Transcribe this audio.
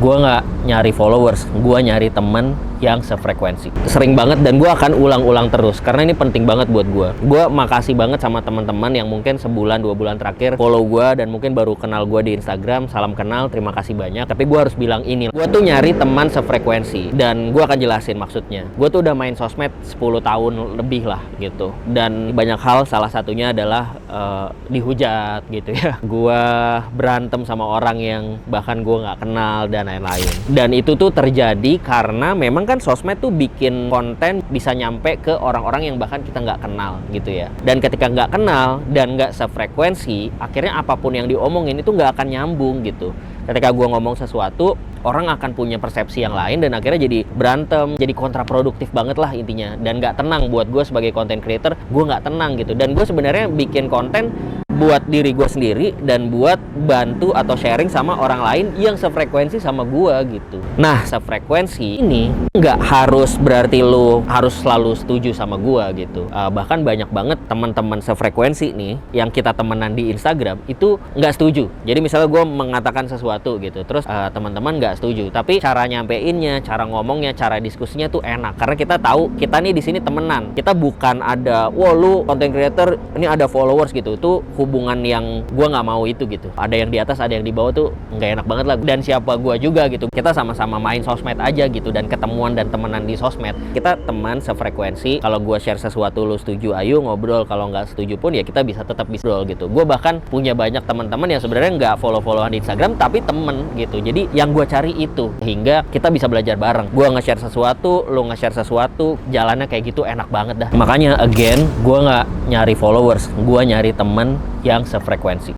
gue nggak nyari followers, gue nyari temen yang sefrekuensi. Sering banget, dan gue akan ulang-ulang terus karena ini penting banget buat gue. Gue makasih banget sama teman-teman yang mungkin sebulan 2 bulan terakhir follow gue dan mungkin baru kenal gue di Instagram. Salam kenal, terima kasih banyak. Tapi gue harus bilang ini, gue tuh nyari teman sefrekuensi, dan gue akan jelasin maksudnya. Gue tuh udah main sosmed 10 tahun lebih lah gitu, dan banyak hal, salah satunya adalah dihujat gitu ya. Gue berantem sama orang yang bahkan gue nggak kenal dan lain-lain. Dan itu tuh terjadi karena memang kan sosmed tuh bikin konten bisa nyampe ke orang-orang yang bahkan kita nggak kenal gitu ya. Dan ketika nggak kenal dan nggak sefrekuensi, akhirnya apapun yang diomongin itu nggak akan nyambung gitu. Ketika gue ngomong sesuatu, orang akan punya persepsi yang lain dan akhirnya jadi berantem, jadi kontraproduktif banget lah intinya. Dan nggak tenang buat gue sebagai content creator, gue nggak tenang gitu. Dan gue sebenarnya bikin konten buat diri gue sendiri dan buat bantu atau sharing sama orang lain yang sefrekuensi sama gue gitu. Nah, sefrekuensi ini nggak harus berarti lo harus selalu setuju sama gue gitu. Bahkan banyak banget teman-teman sefrekuensi nih yang kita temenan di Instagram itu nggak setuju. Jadi misalnya gue mengatakan sesuatu gitu, terus teman-teman nggak setuju, tapi cara nyampeinnya, cara ngomongnya, cara diskusinya tuh enak karena kita tahu kita nih di sini temenan. Kita bukan ada, wah lu content creator ini ada followers gitu. Itu hubungan yang gue nggak mau itu gitu. Ada yang di atas, ada yang di bawah tuh nggak enak banget lah. Dan siapa gue juga gitu. Kita sama-sama main sosmed aja gitu dan ketemuan dan temenan di sosmed. Kita teman sefrekuensi. Kalau gue share sesuatu lu setuju, ayo ngobrol. Kalau nggak setuju pun ya kita bisa tetap ngobrol gitu. Gue bahkan punya banyak teman-teman yang sebenarnya nggak follow-followan di Instagram tapi temen gitu. Jadi yang gue cari itu hingga kita bisa belajar bareng. Gue nge-share sesuatu, lu nge-share sesuatu, jalannya kayak gitu enak banget dah. Makanya again, gue nggak nyari followers, gue nyari temen yang sefrekuensi.